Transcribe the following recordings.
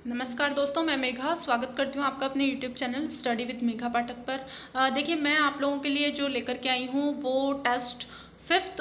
नमस्कार दोस्तों, मैं मेघा स्वागत करती हूँ आपका अपने YouTube channel study with Megha Pathak पर। देखिए, मैं आप लोगों के लिए जो लेकर के आई हूँ वो टेस्ट फिफ्थ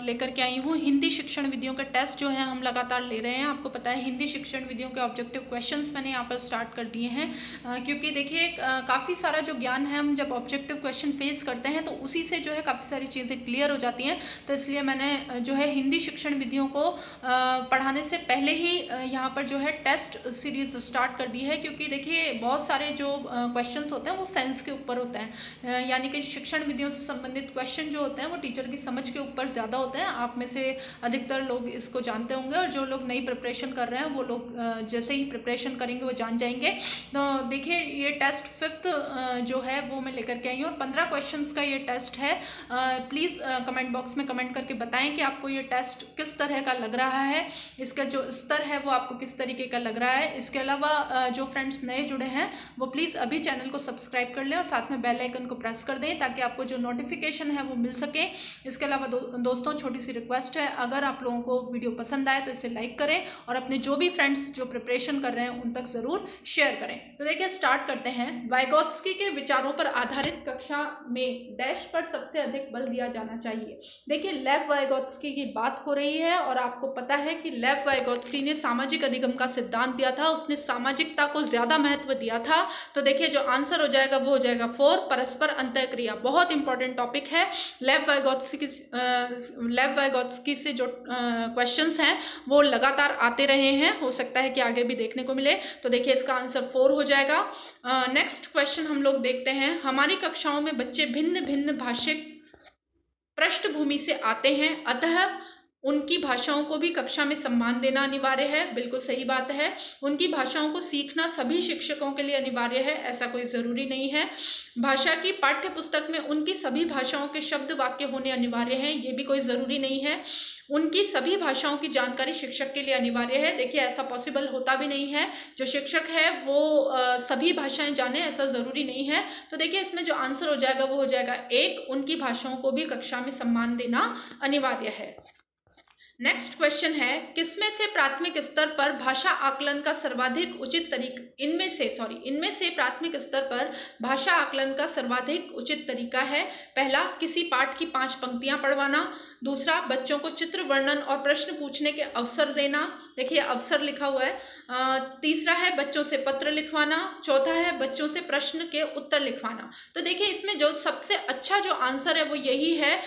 लेकर के आई हूँ। हिंदी शिक्षण विधियों के टेस्ट जो है हम लगातार ले रहे हैं। आपको पता है, हिंदी शिक्षण विधियों के ऑब्जेक्टिव क्वेश्चंस मैंने यहाँ पर स्टार्ट कर दिए हैं, क्योंकि देखिए काफ़ी सारा जो ज्ञान है, हम जब ऑब्जेक्टिव क्वेश्चन फेस करते हैं तो उसी से जो है काफ़ी सारी चीज़ें क्लियर हो जाती हैं। तो इसलिए मैंने जो है हिंदी शिक्षण विधियों को पढ़ाने से पहले ही यहाँ पर जो है टेस्ट सीरीज स्टार्ट कर दी है, क्योंकि देखिए बहुत सारे जो क्वेश्चंस होते हैं वो सेंस के ऊपर होते हैं, यानी कि शिक्षण विधियों से संबंधित क्वेश्चन जो होते हैं वो टीचर की समझ के ऊपर ज़्यादा होते हैं। आप में से अधिकतर लोग इसको जानते होंगे, और जो लोग नई प्रिपरेशन कर रहे हैं वो लोग जैसे ही प्रिपरेशन करेंगे वो जान जाएंगे। तो देखिए, ये टेस्ट फिफ्थ जो है वो मैं लेकर के आई हूँ, और 15 क्वेश्चंस का ये टेस्ट है। प्लीज़ कमेंट बॉक्स में कमेंट करके बताएं कि आपको ये टेस्ट किस तरह का लग रहा है, इसका जो स्तर है वो आपको किस तरीके का लग रहा है। इसके अलावा जो फ्रेंड्स नए जुड़े हैं वो प्लीज़ अभी चैनल को सब्सक्राइब कर लें और साथ में बेल आइकन को प्रेस कर दें, ताकि आपको जो नोटिफिकेशन है वो मिल सके। इसके अलावा दोस्तों, छोटी सी रिक्वेस्ट है, अगर आप लोगों को वीडियो पसंद आए तो इसे लाइक करें और अपने जो भी फ्रेंड्स जो प्रिपरेशन कर रहे हैं उन तक ज़रूर शेयर करें। तो देखिए, स्टार्ट करते हैं। वाइगोत्स्की के विचारों पर आधारित कक्षा में डैश पर सबसे अधिक बल दिया जाना चाहिए। देखिए, लेव वाइगोत्स्की की बात हो रही है, और आपको पता है कि लेव वाइगोत्स्की ने सामाजिक अधिगम का सिद्धांत दिया था। उसने सामाजिकता को ज्यादा महत्व दिया था। तो देखिए, जो आंसर हो जाएगा वो हो जाएगा 4, परस्पर अंतःक्रिया। बहुत इंपॉर्टेंट टॉपिक है। लेव वाइगोत्स्की से जो क्वेश्चंस हैं वो लगातार आते रहे हैं, हो सकता है कि आगे भी देखने को मिले। तो देखिए, इसका आंसर 4 हो जाएगा। नेक्स्ट क्वेश्चन हम लोग देखते हैं। हमारी कक्षाओं में बच्चे भिन्न भिन्न भाषिक पृष्ठभूमि से आते हैं, अतः उनकी भाषाओं को भी कक्षा में सम्मान देना अनिवार्य है। बिल्कुल सही बात है। उनकी भाषाओं को सीखना सभी शिक्षकों के लिए अनिवार्य है, ऐसा कोई ज़रूरी नहीं है। भाषा की पाठ्य पुस्तक में उनकी सभी भाषाओं के शब्द वाक्य होने अनिवार्य हैं, ये भी कोई ज़रूरी नहीं है। उनकी सभी भाषाओं की जानकारी शिक्षक के लिए अनिवार्य है। देखिए, ऐसा पॉसिबल होता भी नहीं है। जो शिक्षक है वो सभी भाषाएं जाने, ऐसा ज़रूरी नहीं है। तो देखिए, इसमें जो आंसर हो जाएगा वो हो जाएगा 1, उनकी भाषाओं को भी कक्षा में सम्मान देना अनिवार्य है। नेक्स्ट क्वेश्चन है, किसमें से प्राथमिक स्तर पर भाषा आकलन का सर्वाधिक उचित तरीका इनमें से प्राथमिक स्तर पर भाषा आकलन का सर्वाधिक उचित तरीका है। पहला, किसी पाठ की 5 पंक्तियां पढ़वाना। दूसरा, बच्चों को चित्र वर्णन और प्रश्न पूछने के अवसर देना। देखिए, अवसर लिखा हुआ है। तीसरा है बच्चों से पत्र लिखवाना। चौथा है बच्चों से प्रश्न के उत्तर लिखवाना। तो देखिए, इसमें जो सबसे अच्छा जो आंसर है वो यही है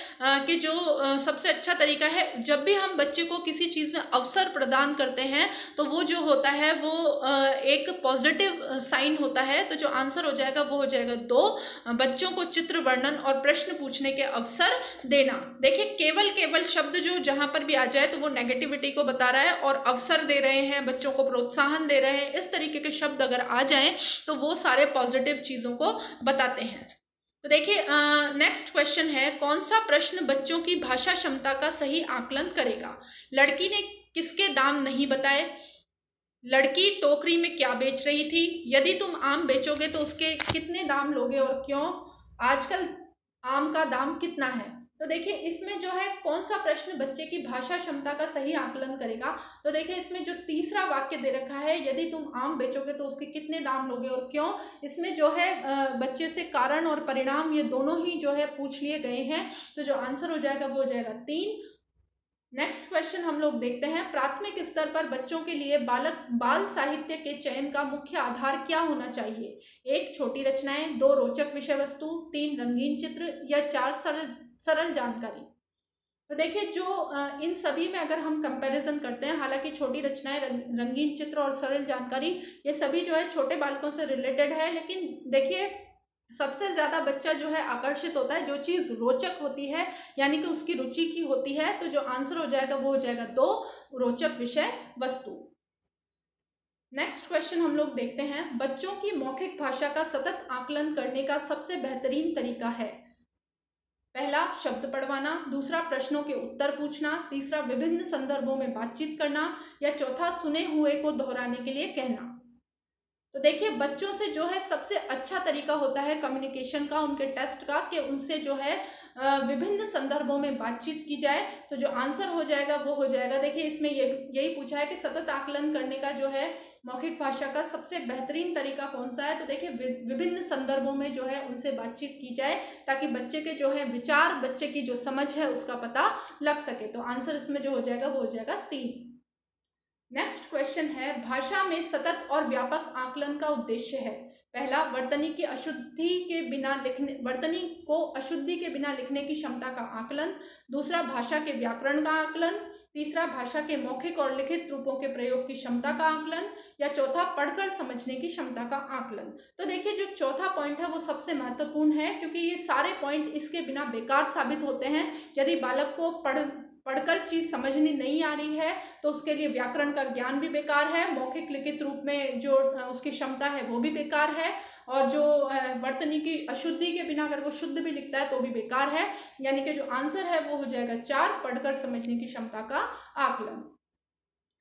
कि जो सबसे अच्छा तरीका है, जब भी हम बच्चे को किसी चीज़ में अवसर प्रदान करते हैं तो वो जो होता है वो एक पॉजिटिव साइन होता है। तो जो आंसर हो जाएगा वो हो जाएगा 2, बच्चों को चित्र वर्णन और प्रश्न पूछने के अवसर देना। देखिए, केवल शब्द जो जहां पर भी आ जाए तो वो नेगेटिविटी को बता रहा है, और अवसर दे रहे हैं, बच्चों को प्रोत्साहन दे रहे हैं, इस तरीके के शब्द अगर आ जाएं तो वो सारे पॉजिटिव चीजों को बताते हैं। तो देखिए, नेक्स्ट क्वेश्चन है, कौन सा प्रश्न बच्चों की भाषा क्षमता का सही आकलन करेगा। लड़की ने किसके दाम नहीं बताए। लड़की टोकरी में क्या बेच रही थी। यदि तुम आम बेचोगे तो उसके कितने दाम लोगे और क्यों। आजकल आम का दाम कितना है। तो देखिए, इसमें जो है कौन सा प्रश्न बच्चे की भाषा क्षमता का सही आकलन करेगा। तो देखिए, इसमें जो तीसरा वाक्य दे रखा है, यदि तुम आम बेचोगे तो उसके कितने दाम लोगे और क्यों, इसमें जो है बच्चे से कारण और परिणाम ये दोनों ही जो है पूछ लिए गए हैं। तो जो आंसर हो जाएगा वो हो जाएगा 3। नेक्स्ट क्वेश्चन हम लोग देखते हैं, प्राथमिक स्तर पर बच्चों के लिए बाल साहित्य के चयन का मुख्य आधार क्या होना चाहिए। 1, छोटी रचनाएं। 2, रोचक विषय वस्तु। 3, रंगीन चित्र। या 4, सरल जानकारी। तो देखिए, जो इन सभी में अगर हम कंपैरिजन करते हैं, हालांकि छोटी रचनाएं, रंगीन चित्र और सरल जानकारी ये सभी जो है छोटे बालकों से रिलेटेड है, लेकिन देखिए सबसे ज्यादा बच्चा जो है आकर्षित होता है जो चीज रोचक होती है, यानी कि उसकी रुचि की होती है। तो जो आंसर हो जाएगा वो हो जाएगा 2, रोचक विषय वस्तु। नेक्स्ट क्वेश्चन हम लोग देखते हैं, बच्चों की मौखिक भाषा का सतत आकलन करने का सबसे बेहतरीन तरीका है। पहला, शब्द पढ़वाना। दूसरा, प्रश्नों के उत्तर पूछना। तीसरा, विभिन्न संदर्भों में बातचीत करना। या चौथा, सुने हुए को दोहराने के लिए कहना। तो देखिए, बच्चों से जो है सबसे अच्छा तरीका होता है कम्युनिकेशन का, उनके टेस्ट का, कि उनसे जो है विभिन्न संदर्भों में बातचीत की जाए। तो जो आंसर हो जाएगा वो हो जाएगा, देखिए इसमें यही पूछा है कि सतत आकलन करने का जो है मौखिक भाषा का सबसे बेहतरीन तरीका कौन सा है। तो देखिए विभिन्न संदर्भों में जो है उनसे बातचीत की जाए ताकि बच्चे के जो है विचार, बच्चे की जो समझ है उसका पता लग सके। तो आंसर इसमें जो हो जाएगा वो हो जाएगा 3। नेक्स्ट क्वेश्चन है, भाषा में सतत और व्यापक आकलन का उद्देश्य है। पहला, वर्तनी को अशुद्धि के बिना लिखने की क्षमता का आकलन। दूसरा, भाषा के व्याकरण का आकलन। तीसरा, भाषा के मौखिक और लिखित रूपों के प्रयोग की क्षमता का आकलन। या चौथा, पढ़कर समझने की क्षमता का आकलन। तो देखिए जो चौथा पॉइंट है वो सबसे महत्वपूर्ण है, क्योंकि ये सारे पॉइंट इसके बिना बेकार साबित होते हैं। यदि बालक को पढ़कर चीज समझनी नहीं आ रही है तो उसके लिए व्याकरण का ज्ञान भी बेकार है, मौखिक लिखित रूप में जो उसकी क्षमता है वो भी बेकार है, और जो वर्तनी की अशुद्धि के बिना अगर वो शुद्ध भी लिखता है तो भी बेकार है। यानी कि जो आंसर है वो हो जाएगा 4, पढ़कर समझने की क्षमता का आकलन।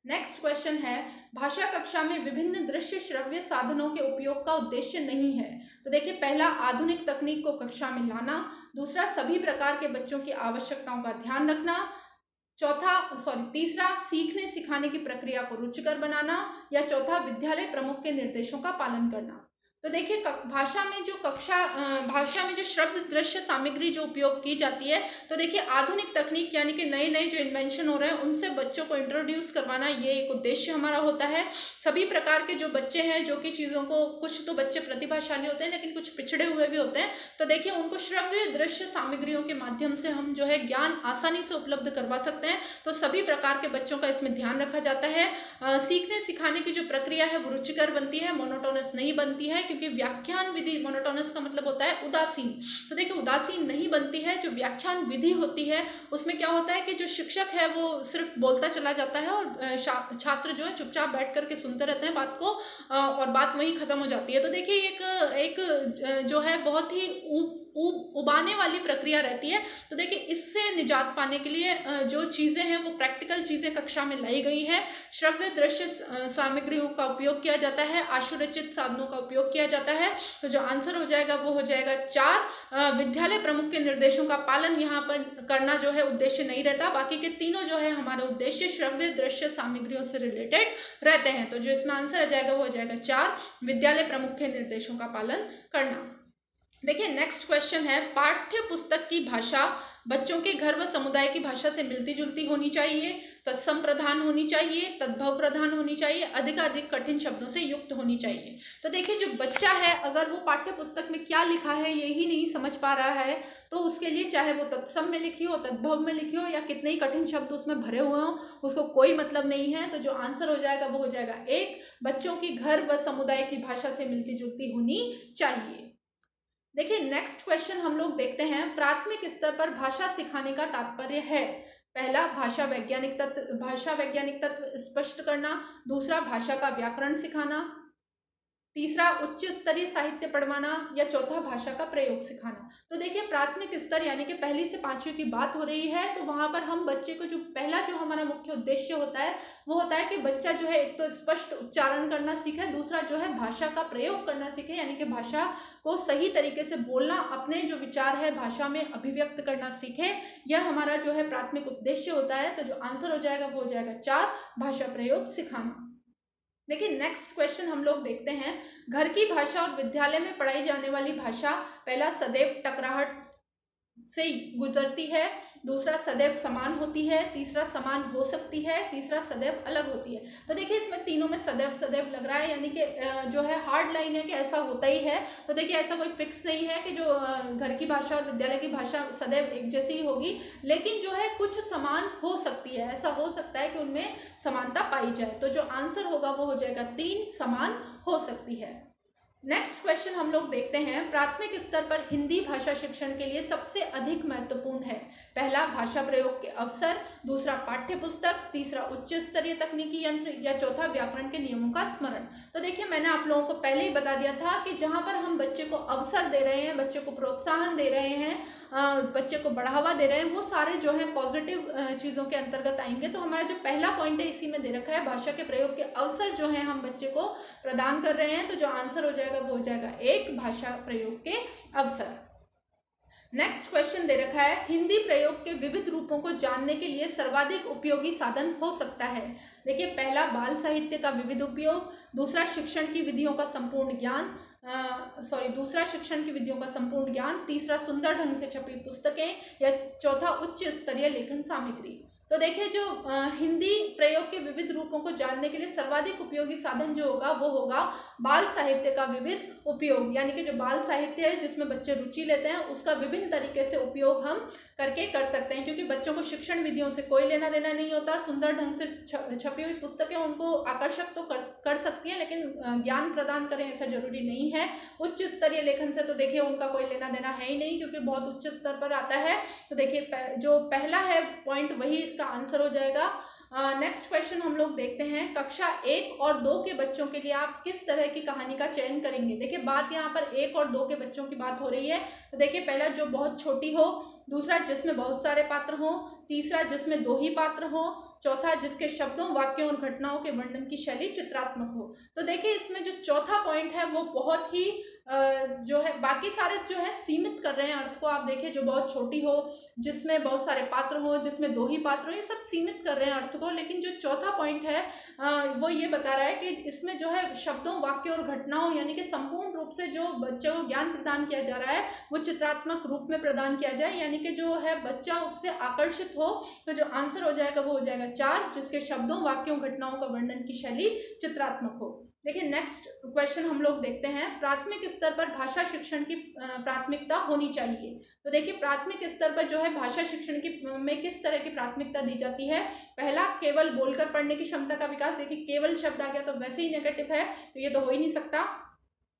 नेक्स्ट क्वेश्चन है, भाषा कक्षा में विभिन्न दृश्य श्रव्य साधनों के उपयोग का उद्देश्य नहीं है। तो देखिए पहला, आधुनिक तकनीक को कक्षा में लाना। दूसरा, सभी प्रकार के बच्चों की आवश्यकताओं का ध्यान रखना। तीसरा, सीखने सिखाने की प्रक्रिया को रुचिकर बनाना। या चौथा, विद्यालय प्रमुख के निर्देशों का पालन करना। तो देखिए भाषा में जो श्रव्य दृश्य सामग्री जो उपयोग की जाती है, तो देखिए आधुनिक तकनीक यानी कि नए नए जो इन्वेंशन हो रहे हैं उनसे बच्चों को इंट्रोड्यूस करवाना, ये एक उद्देश्य हमारा होता है। सभी प्रकार के जो बच्चे हैं जो कि चीज़ों को, कुछ तो बच्चे प्रतिभाशाली होते हैं लेकिन कुछ पिछड़े हुए भी होते हैं, तो देखिए उनको श्रव्य दृश्य सामग्रियों के माध्यम से हम जो है ज्ञान आसानी से उपलब्ध करवा सकते हैं। तो सभी प्रकार के बच्चों का इसमें ध्यान रखा जाता है। सीखने सिखाने की जो प्रक्रिया है वो रुचिकर बनती है, मोनोटोनस नहीं बनती है, क्योंकि व्याख्यान विधि, मोनोटोनस का मतलब होता है उदासीन, तो देखिए उदासीन नहीं बनती है। जो व्याख्यान विधि होती है उसमें क्या होता है कि जो शिक्षक है वो सिर्फ बोलता चला जाता है और छात्र जो है चुपचाप बैठ करके सुनते रहते हैं बात को, और बात वहीं खत्म हो जाती है। तो देखिए एक जो है बहुत ही उबाने वाली प्रक्रिया रहती है। तो देखिए इससे निजात पाने के लिए जो चीज़ें हैं वो प्रैक्टिकल चीज़ें कक्षा में लाई गई है। श्रव्य दृश्य सामग्रियों का उपयोग किया जाता है, आशुरचित साधनों का उपयोग किया जाता है। तो जो आंसर हो जाएगा वो हो जाएगा 4। विद्यालय प्रमुख के निर्देशों का पालन यहाँ पर करना जो है उद्देश्य नहीं रहता, बाकी के तीनों जो है हमारे उद्देश्य श्रव्य दृश्य सामग्रियों से रिलेटेड रहते हैं। तो जो इसमें आंसर आ जाएगा वो हो जाएगा 4, विद्यालय प्रमुख के निर्देशों का पालन करना। देखिए नेक्स्ट क्वेश्चन है, पाठ्य पुस्तक की भाषा बच्चों के घर व समुदाय की भाषा से मिलती जुलती होनी चाहिए, तत्सम प्रधान होनी चाहिए, तद्भव प्रधान होनी चाहिए, अधिक कठिन शब्दों से युक्त होनी चाहिए। तो देखिए जो बच्चा है अगर वो पाठ्य पुस्तक में क्या लिखा है यही नहीं समझ पा रहा है तो उसके लिए चाहे वो तत्सम में लिखी हो, तद्भव में लिखी हो या कितने ही कठिन शब्द उसमें भरे हुए हो, उसको कोई मतलब नहीं है। तो जो आंसर हो जाएगा वो हो जाएगा 1, बच्चों की घर व समुदाय की भाषा से मिलती जुलती होनी चाहिए। देखिए नेक्स्ट क्वेश्चन हम लोग देखते हैं, प्राथमिक स्तर पर भाषा सिखाने का तात्पर्य है। पहला, भाषा वैज्ञानिक तत्व स्पष्ट करना। दूसरा, भाषा का व्याकरण सिखाना। तीसरा, उच्च स्तरीय साहित्य पढ़वाना। या चौथा, भाषा का प्रयोग सिखाना। तो देखिए प्राथमिक स्तर यानी कि 1ली से 5वीं की बात हो रही है, तो वहां पर हम बच्चे को जो पहला जो हमारा मुख्य उद्देश्य होता है वो होता है कि बच्चा जो है एक तो स्पष्ट उच्चारण करना सीखे, दूसरा जो है भाषा का प्रयोग करना सीखे, यानी कि भाषा को सही तरीके से बोलना, अपने जो विचार है भाषा में अभिव्यक्त करना सीखे। यह हमारा जो है प्राथमिक उद्देश्य होता है। तो जो आंसर हो जाएगा वो हो जाएगा 4, भाषा प्रयोग सिखाना। देखिए नेक्स्ट क्वेश्चन हम लोग देखते हैं, घर की भाषा और विद्यालय में पढ़ाई जाने वाली भाषा, पहला सदैव टकराहट से गुजरती है, दूसरा सदैव समान होती है, तीसरा समान हो सकती है, तीसरा सदैव अलग होती है। तो देखिए इसमें तीनों में सदैव सदैव लग रहा है, यानी कि जो है हार्ड लाइन है कि ऐसा होता ही है। तो देखिए ऐसा कोई फिक्स नहीं है कि जो घर की भाषा और विद्यालय की भाषा सदैव एक जैसी ही होगी, लेकिन जो है कुछ समान हो सकती है, ऐसा हो सकता है कि उनमें समानता पाई जाए। तो जो आंसर होगा वो हो जाएगा 3, समान हो सकती है। नेक्स्ट क्वेश्चन हम लोग देखते हैं, प्राथमिक स्तर पर हिंदी भाषा शिक्षण के लिए सबसे अधिक महत्वपूर्ण है। पहला, भाषा प्रयोग के अवसर, दूसरा पाठ्य पुस्तक, तीसरा उच्च स्तरीय तकनीकी यंत्र, या चौथा व्याकरण के नियमों का स्मरण। तो देखिए मैंने आप लोगों को पहले ही बता दिया था कि जहां पर हम बच्चे को अवसर दे रहे हैं, बच्चे को प्रोत्साहन दे रहे हैं, बच्चे को बढ़ावा दे रहे हैं, वो सारे जो है पॉजिटिव चीज़ों के अंतर्गत आएंगे। तो हमारा जो पहला पॉइंट है इसी में दे रखा है, भाषा के प्रयोग के अवसर जो है हम बच्चे को प्रदान कर रहे हैं। तो जो आंसर हो जाएगा वो हो जाएगा 1, भाषा प्रयोग के अवसर। नेक्स्ट क्वेश्चन दे रखा है, हिंदी प्रयोग के विविध रूपों को जानने के लिए सर्वाधिक उपयोगी साधन हो सकता है। देखिए, पहला बाल साहित्य का विविध उपयोग, दूसरा शिक्षण की विधियों का संपूर्ण ज्ञान, दूसरा शिक्षण की विधियों का संपूर्ण ज्ञान, तीसरा सुंदर ढंग से छपी पुस्तकें, या चौथा उच्च स्तरीय लेखन सामग्री। तो देखिए, जो हिंदी प्रयोग के विविध रूपों को जानने के लिए सर्वाधिक उपयोगी साधन जो होगा वो होगा बाल साहित्य का विविध उपयोग, यानी कि जो बाल साहित्य है जिसमें बच्चे रुचि लेते हैं उसका विभिन्न तरीके से उपयोग हम करके कर सकते हैं, क्योंकि बच्चों को शिक्षण विधियों से कोई लेना देना नहीं होता। सुंदर ढंग से छपी हुई पुस्तकें उनको आकर्षक तो कर सकती हैं, लेकिन ज्ञान प्रदान करें ऐसा जरूरी नहीं है। उच्च स्तरीय लेखन से तो देखिए उनका कोई लेना देना है ही नहीं, क्योंकि बहुत उच्च स्तर पर आता है। तो देखिए, जो पहला है पॉइंट वही इसका आंसर हो जाएगा। नेक्स्ट क्वेश्चन हम लोग देखते हैं, कक्षा 1 और 2 के बच्चों के लिए आप किस तरह की कहानी का चयन करेंगे। देखिए, बात यहाँ पर 1 और 2 के बच्चों की बात हो रही है। तो देखिए, पहला जो बहुत छोटी हो, दूसरा जिसमें बहुत सारे पात्र हो, तीसरा जिसमें 2 ही पात्र हो, चौथा जिसके शब्दों, वाक्यों और घटनाओं के वर्णन की शैली चित्रात्मक हो। तो देखिए, इसमें जो चौथा पॉइंट है वो बहुत ही जो है, बाकी सारे जो है सीमित कर रहे हैं अर्थ को। आप देखिए, जो बहुत छोटी हो, जिसमें बहुत सारे पात्र हो, जिसमें 2 ही पात्र हो, ये सब सीमित कर रहे हैं अर्थ को। लेकिन जो चौथा पॉइंट है वो ये बता रहा है कि इसमें जो है शब्दों, वाक्यों और घटनाओं, यानी कि संपूर्ण रूप से जो बच्चों को ज्ञान प्रदान किया जा रहा है वो चित्रात्मक रूप में प्रदान किया जाए, यानी कि जो है बच्चा उससे आकर्षित हो। तो जो आंसर हो जाएगा वो हो जाएगा 4, जिसके शब्दों, वाक्यों, घटनाओं का वर्णन की शैली चित्रात्मक हो। देखिए, नेक्स्ट क्वेश्चन हम लोग देखते हैं, प्राथमिक स्तर पर भाषा शिक्षण की प्राथमिकता होनी चाहिए। तो देखिए, प्राथमिक स्तर पर जो है भाषा शिक्षण की में किस तरह की प्राथमिकता दी जाती है। पहला, केवल बोलकर पढ़ने की क्षमता का विकास। देखिए, केवल शब्द आ गया तो वैसे ही नेगेटिव है, तो ये तो हो ही नहीं सकता।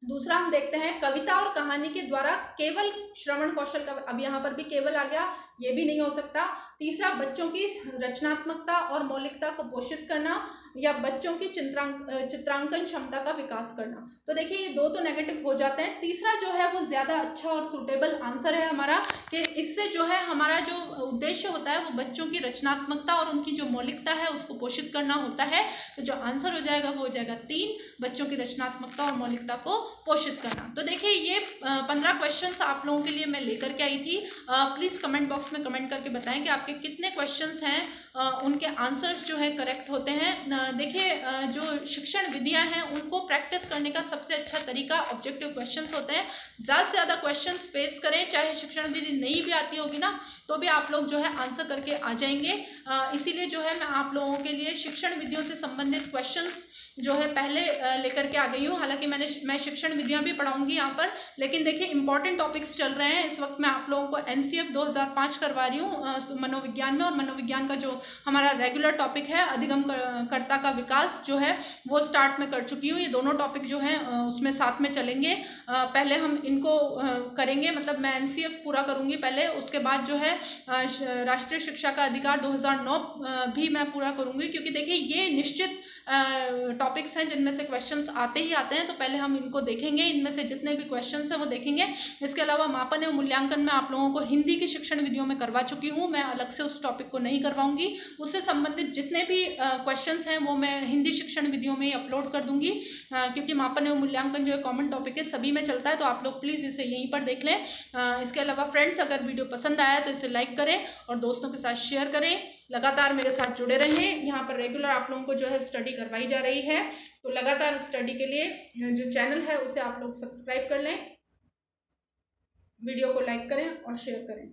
दूसरा हम देखते हैं, कविता और कहानी के द्वारा केवल श्रवण कौशल का, अब यहाँ पर भी केवल आ गया, ये भी नहीं हो सकता। तीसरा, बच्चों की रचनात्मकता और मौलिकता को पोषित करना, या बच्चों की चित्रांकन क्षमता का विकास करना। तो देखिए, ये 2 तो नेगेटिव हो जाते हैं। तीसरा जो है वो ज्यादा अच्छा और सुटेबल आंसर है हमारा, कि इससे जो है हमारा जो उद्देश्य होता है वो बच्चों की रचनात्मकता और उनकी जो मौलिकता है उसको पोषित करना होता है। तो जो आंसर हो जाएगा वो हो जाएगा 3, बच्चों की रचनात्मकता और मौलिकता को पोषित करना। तो देखिए, ये 15 क्वेश्चन आप लोगों के लिए मैं लेकर के आई थी। प्लीज कमेंट बॉक्स में कमेंट करके बताएं कि आपके कितने क्वेश्चंस हैं, उनके आंसर्स जो है करेक्ट होते हैं। देखिए, जो शिक्षण विधियां हैं उनको प्रैक्टिस करने का सबसे अच्छा तरीका ऑब्जेक्टिव क्वेश्चंस होते हैं। ज़्यादा से ज़्यादा क्वेश्चंस फेस करें, चाहे शिक्षण विधि नहीं भी आती होगी ना तो भी आप लोग जो है आंसर करके आ जाएंगे। इसीलिए जो है मैं आप लोगों के लिए शिक्षण विधियों से संबंधित क्वेश्चंस जो है पहले लेकर के आ गई हूँ। हालांकि मैं शिक्षण विधियां भी पढ़ाऊंगी यहाँ पर, लेकिन देखिए इंपॉर्टेंट टॉपिक्स चल रहे हैं इस वक्त। मैं आप लोगों को एनसीएफ 2005 करवा रही हूँ मनोविज्ञान में, और मनोविज्ञान का जो हमारा रेगुलर टॉपिक है अधिगम कर्ता का विकास जो है वो स्टार्ट में कर चुकी हूँ। ये दोनों टॉपिक जो है उसमें साथ में चलेंगे। पहले हम इनको करेंगे, मतलब मैं एनसीएफ पूरा करूंगी पहले, उसके बाद जो है राष्ट्रीय शिक्षा का अधिकार 2009 भी मैं पूरा करूंगी, क्योंकि देखिए ये निश्चित टॉपिक्स हैं जिनमें से क्वेश्चंस आते ही आते हैं। तो पहले हम इनको देखेंगे, इनमें से जितने भी क्वेश्चंस हैं वो देखेंगे। इसके अलावा मापन एवं मूल्यांकन में आप लोगों को हिंदी की शिक्षण विधियों में करवा चुकी हूँ, मैं अलग से उस टॉपिक को नहीं करवाऊंगी। उससे संबंधित जितने भी क्वेश्चंस हैं वो मैं हिंदी शिक्षण विधियों में ही अपलोड कर दूंगी, क्योंकि मापन एवं मूल्यांकन जो है कॉमन टॉपिक है, सभी में चलता है। तो आप लोग प्लीज़ इसे यहीं पर देख लें। इसके अलावा फ्रेंड्स, अगर वीडियो पसंद आया तो इसे लाइक करें और दोस्तों के साथ शेयर करें। लगातार मेरे साथ जुड़े रहें, यहाँ पर रेगुलर आप लोगों को जो है स्टडी करवाई जा रही है। तो लगातार स्टडी के लिए जो चैनल है उसे आप लोग सब्सक्राइब कर लें, वीडियो को लाइक करें और शेयर करें।